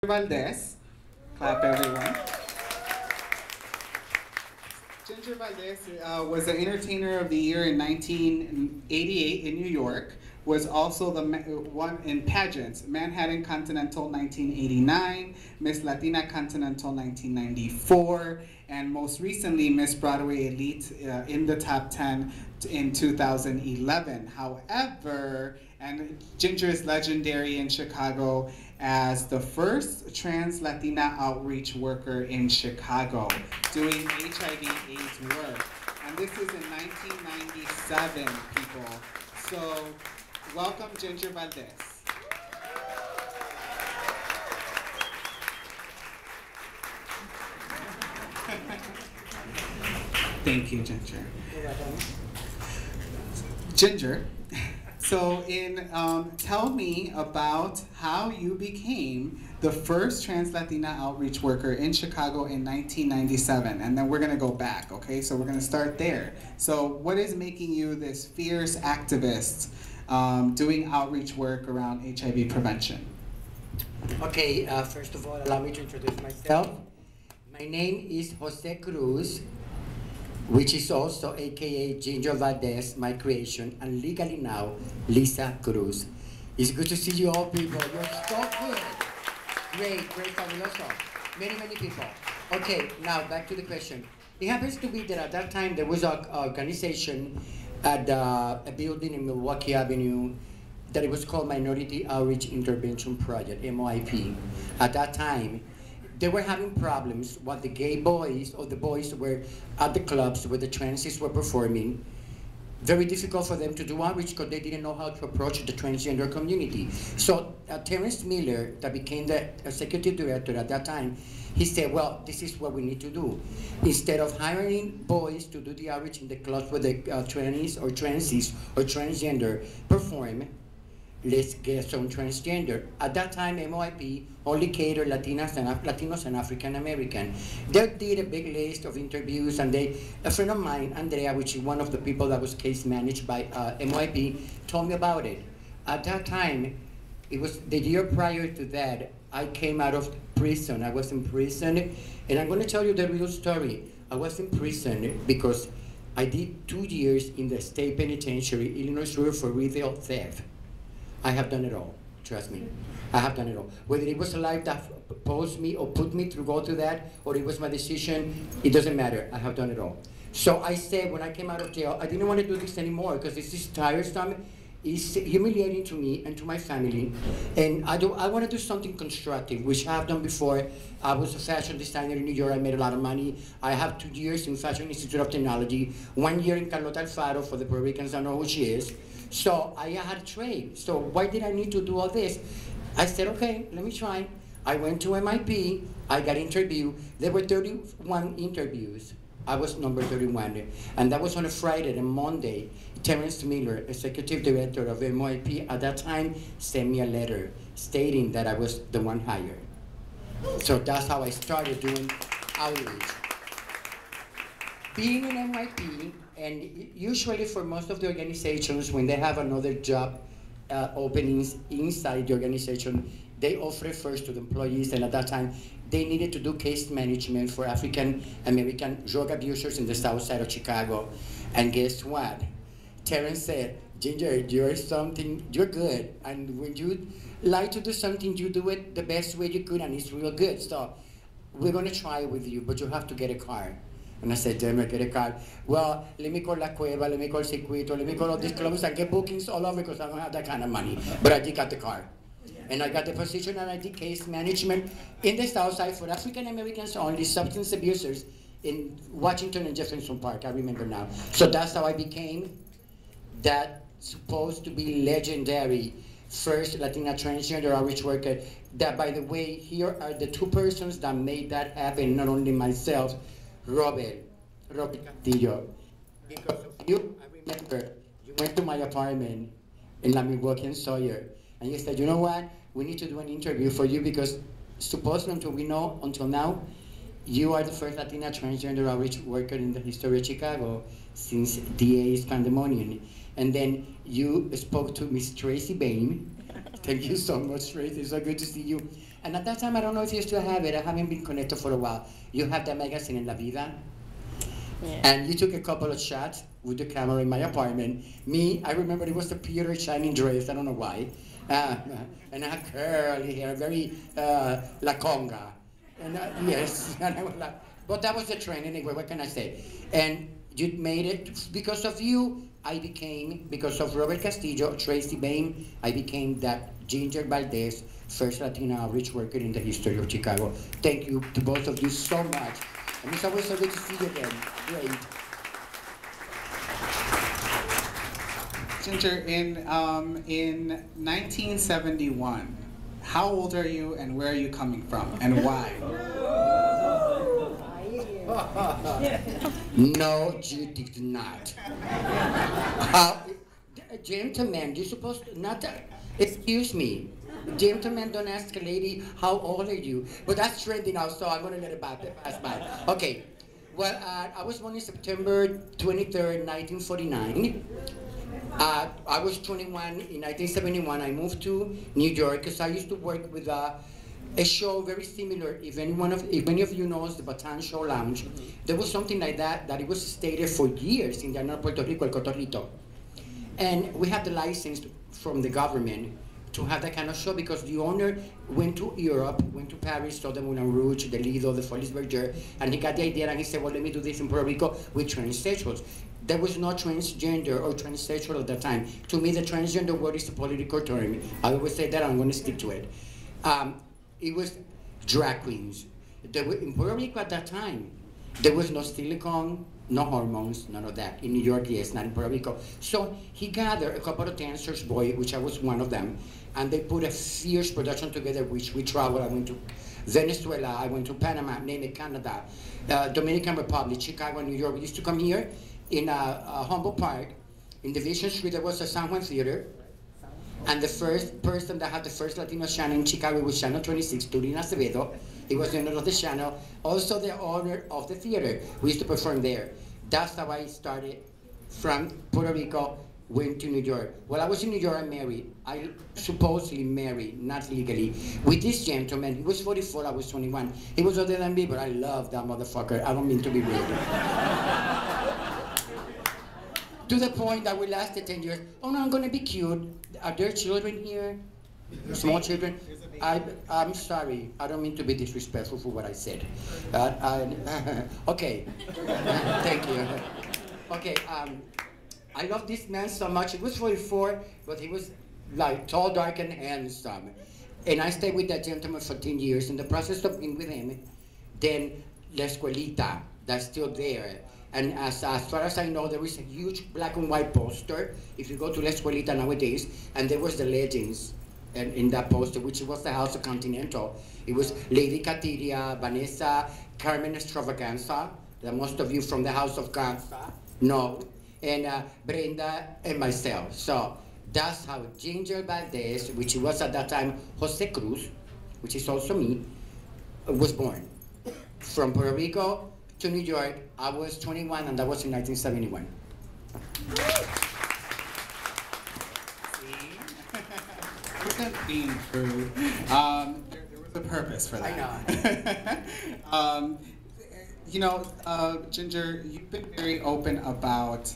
Valdez. Clap, everyone. Ginger Valdez was the Entertainer of the Year in 1988 in New York. Was also the one in pageants, Manhattan Continental 1989, Miss Latina Continental 1994, and most recently Miss Broadway Elite in the top 10 in 2011. However, and Ginger is legendary in Chicago as the first trans Latina outreach worker in Chicago doing HIV/AIDS work. And this is in 1997, people. So, welcome Ginger Valdez. Thank you, Ginger. Ginger, so tell me about how you became the first trans Latina outreach worker in Chicago in 1997, and then we're gonna go back, okay? So we're gonna start there. So what is making you this fierce activist doing outreach work around HIV prevention? Okay, first of all, allow me to introduce myself. My name is Jose Cruz, which is also AKA Ginger Valdez, my creation, and legally now, Lisa Cruz. It's good to see you all, people. You're so good. Great, great, fabuloso. Many, many people. Okay, now back to the question. It happens to be that at that time there was an organization at a building in Milwaukee Avenue that it was called Minority Outreach Intervention Project, MOIP. At that time, they were having problems while the gay boys or the boys were at the clubs where the transies were performing. Very difficult for them to do outreach because they didn't know how to approach the transgender community. So Terrence Miller, that became the executive director at that time, he said, well, this is what we need to do. Instead of hiring boys to do the outreach in the clubs where the trannies or transies or transgender perform, let's get some transgender. At that time, MOIP only catered Latinos and African American. They did a big list of interviews, and a friend of mine, Andrea, which is one of the people that was case managed by MOIP, told me about it. At that time, it was the year prior to that, I came out of prison. I was in prison, and I'm going to tell you the real story. I was in prison because I did 2 years in the state penitentiary, Illinois River, for retail theft. I have done it all, trust me. I have done it all. Whether it was a life that posed me or put me through go to that, or it was my decision, it doesn't matter. I have done it all. So I said when I came out of jail, I didn't want to do this anymore because this is tiresome. It's humiliating to me and to my family. And I want to do something constructive, which I have done before. I was a fashion designer in New York. I made a lot of money. I have 2 years in Fashion Institute of Technology, 1 year in Carlota Alfaro, for the Puerto Ricans that know who she is. So I had a trade. So why did I need to do all this? I said, okay, let me try. I went to MIP. I got interviewed. There were 31 interviews. I was number 31. And that was on a Friday. And Monday, Terrence Miller, executive director of MIP at that time, sent me a letter stating that I was the one hired. So that's how I started doing outreach. Being in MIP, and usually for most of the organizations, when they have another job openings inside the organization, they offer first to the employees, and at that time, they needed to do case management for African American drug abusers in the south side of Chicago. And guess what? Terrence said, Ginger, you're good. And when you like to do something, you do it the best way you could, and it's real good. So we're gonna try with you, but you have to get a car. And I said, damn, I get a car. Well, let me call La Cueva, let me call Circuito, let me call all these clubs and get bookings all over because I don't have that kind of money. But I did got the car. And I got the position, and I did case management in the South Side for African Americans only, substance abusers in Washington and Jefferson Park, I remember now. So that's how I became that supposed to be legendary first Latina transgender outreach worker. That, by the way, here are the 2 persons that made that happen, not only myself, Robert Castillo. Because of you, I remember you went to my apartment in La Milwaukee and Sawyer, and you said, you know what, we need to do an interview for you because supposedly until now, you are the first Latina transgender outreach worker in the history of Chicago since DA's pandemonium. And then you spoke to Miss Tracy Baim, Thank you so much, Tracy. It's so good to see you. And at that time, I don't know if you still have it. I haven't been connected for a while. You have that magazine in La Vida. Yeah. And you took a couple of shots with the camera in my apartment. Me, I remember it was the Peter shining dress. I don't know why. And I had curly hair, very La Conga. And yes, and I was like, but that was the trend anyway. What can I say? And you made it because of you. I became, because of Robert Castillo, Tracy, Baim, I became that Ginger Valdez, first Latina outreach worker in the history of Chicago. Thank you to both of you so much. And it's always so good to see you again. Great. Ginger, in 1971, how old are you and where are you coming from and why? No, you did not. Gentlemen, you're supposed to not. Excuse me. Gentlemen, don't ask a lady how old are you. But that's trending now, so I'm going to let it pass by. Okay. Well, I was born in September 23rd, 1949. I was 21 in 1971. I moved to New York because I used to work with a show very similar. If any of you knows the Baton Show Lounge, there was something like that it was stated for years in the North Puerto Rico, El Cotorrito. And we had the license from the government to have that kind of show because the owner went to Europe, went to Paris, saw the Moulin Rouge, the Lido, the Folies Bergère, and he got the idea and he said, well, let me do this in Puerto Rico with transsexuals. There was no transgender or transsexual at that time. To me, the transgender word is a political term. I always say that, I'm going to stick to it. It was drag queens. In Puerto Rico at that time, there was no silicone, no hormones, none of that. In New York, yes, not in Puerto Rico. So he gathered a couple of dancers, boy, which I was one of them, and they put a fierce production together, which we traveled. I went to Venezuela, I went to Panama, name it, Canada, Dominican Republic, Chicago, New York. We used to come here in Humboldt Park. In Division Street, there was a San Juan Theater. And the first person that had the first Latino channel in Chicago was Channel 26, Turin Acevedo. He was the owner of the channel, also the owner of the theater. We used to perform there. That's how I started from Puerto Rico, went to New York. While I was in New York, I married. I supposedly married, not legally, with this gentleman. He was 44, I was 21. He was older than me, but I love that motherfucker. I don't mean to be rude. To the point that we lasted 10 years. Oh no, I'm gonna be cute. Are there children here? Small children? I'm sorry. I don't mean to be disrespectful for what I said. Okay. Thank you. Okay, I love this man so much. He was 44, but he was like tall, dark, and handsome. And I stayed with that gentleman for 10 years. In the process of being with him, then La Escuelita, that's still there. And as far as I know, there is a huge black and white poster, if you go to La Escuelita nowadays, and there was the legends in that poster, which was the House of Continental. It was Lady Catiria, Vanessa, Carmen Extravaganza, that most of you from the House of Ganza know, and Brenda and myself. So that's how Ginger Valdez, which was at that time Jose Cruz, which is also me, was born. From Puerto Rico to New York. I was 21, and that was in 1971. Look at being true. There was a purpose for that. I know. You know, Ginger, you've been very open about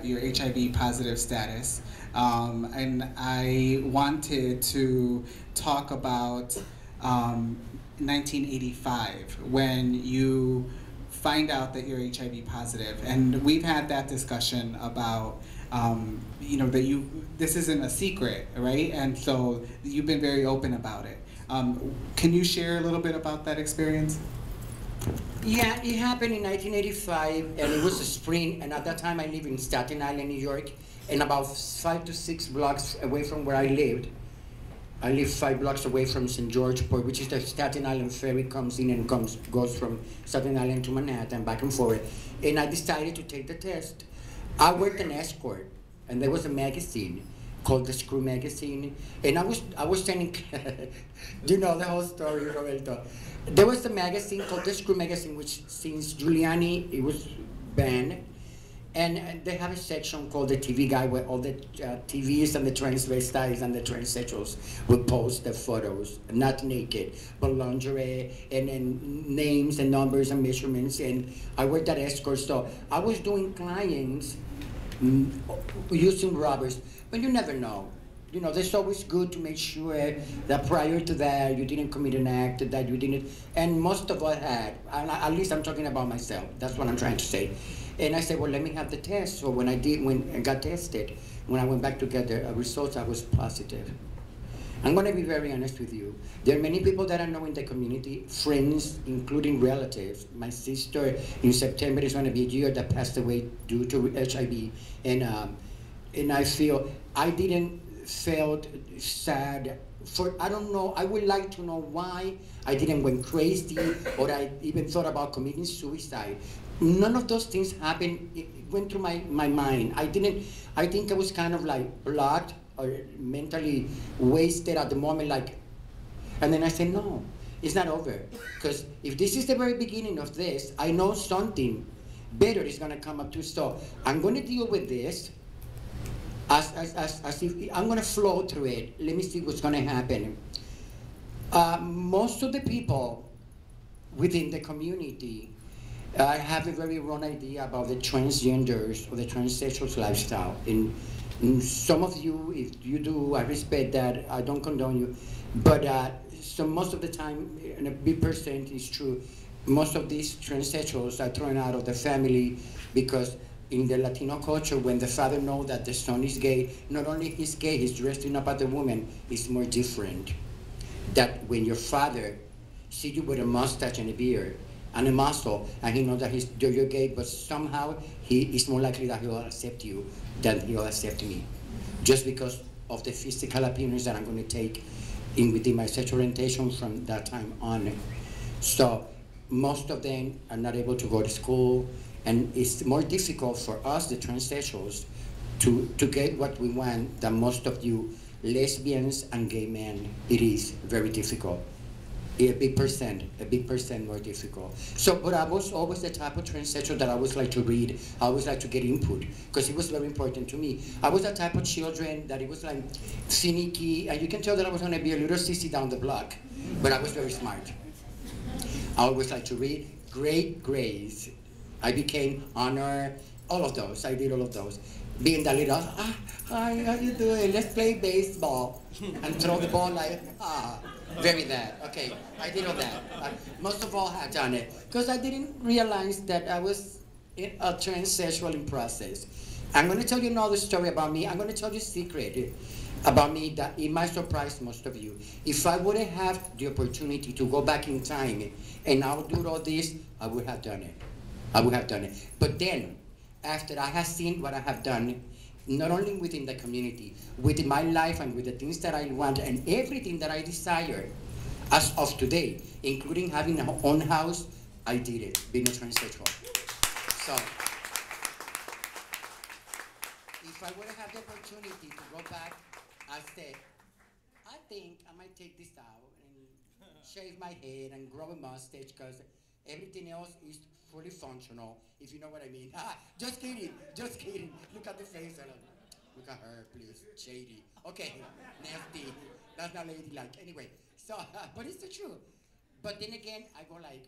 your HIV positive status, and I wanted to talk about 1985 when you find out that you're HIV positive, and we've had that discussion about you know, that this isn't a secret, right? And so you've been very open about it. Can you share a little bit about that experience? Yeah, it happened in 1985, and it was a spring, and at that time I lived in Staten Island, New York, and about 5 to 6 blocks away from where I lived. I live 5 blocks away from St. George Port, which is the Staten Island ferry, comes in and goes from Staten Island to Manhattan, back and forth. And I decided to take the test. I worked an escort, and there was a magazine called the Screw Magazine, and I was sending, you know the whole story, Roberto. There was a magazine called the Screw Magazine, which since Giuliani, it was banned, And they have a section called the TV Guide where all the TVs and the transvestites and the transsexuals will post their photos, not naked, but lingerie and then names and numbers and measurements. And I worked at escort, so I was doing clients using rubbers, but you never know. You know, it's always good to make sure that prior to that you didn't commit an act, that you didn't, and most of us had, and at least I'm talking about myself, that's what I'm trying to say. And I said, well, let me have the test. So when I got tested, when I went back to get the results, I was positive. I'm gonna be very honest with you. There are many people that I know in the community, friends, including relatives. My sister in September is gonna be a year that passed away due to HIV. And I feel, I didn't felt sad for, I don't know, I would like to know why I didn't went crazy or I even thought about committing suicide. None of those things happened, it went through my mind. I think I was kind of like blocked or mentally wasted at the moment, like, and then I said, no, it's not over. Because if this is the very beginning of this, I know something better is gonna come up too. So I'm gonna deal with this as if I'm gonna flow through it. Let me see what's gonna happen. Most of the people within the community have a very wrong idea about the transgenders or the transsexuals lifestyle. And some of you, if you do, I respect that, I don't condone you, but so most of the time, and a big percent is true, most of these transsexuals are thrown out of the family because in the Latino culture, when the father knows that the son is gay, not only he's gay, he's dressing up as a woman, it's more different. That when your father sees you with a mustache and a beard and a muscle, and he knows that you're gay, but somehow he is more likely that he'll accept you than he'll accept me. Just because of the physical appearance that I'm going to take within my sexual orientation from that time on. So most of them are not able to go to school, and it's more difficult for us, the transsexuals, to get what we want than most of you lesbians and gay men. It is very difficult. A big percent more difficult. So, but I was always the type of transsexual that I always like to read, I always like to get input, because it was very important to me. I was the type of children that it was like finicky, and you can tell that I was gonna be a little sissy down the block, but I was very smart. I always like to read, great grades. I became honor, all of those, I did all of those. Being that little, hi, how you doing? Let's play baseball. And throw the ball like, very that, okay, I did all that. Most of all, I had done it. Because I didn't realize that I was a transsexual in process. I'm gonna tell you another story about me. I'm gonna tell you a secret about me that it might surprise most of you. If I wouldn't have the opportunity to go back in time and outdo all this, I would have done it. I would have done it. But then, after I have seen what I have done, not only within the community, within my life and with the things that I want and everything that I desire, as of today, including having an own house, I did it, being a transsexual. So, if I would have had the opportunity to go back, I said, I think I might take this out and shave my head and grow a mustache, because everything else is fully functional, if you know what I mean. Just kidding, just kidding. Look at the face. Look at her, please. Shady. Okay, nasty. That's not ladylike. Anyway, so, but it's the truth. But then again, I go like,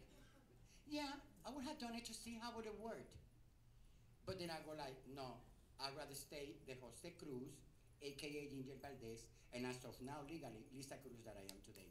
yeah, I would have done it to see how it would have worked. But then I go like, no, I'd rather stay the Jose Cruz, aka Ginger Valdez, and as of now, legally, Lisa Cruz that I am today.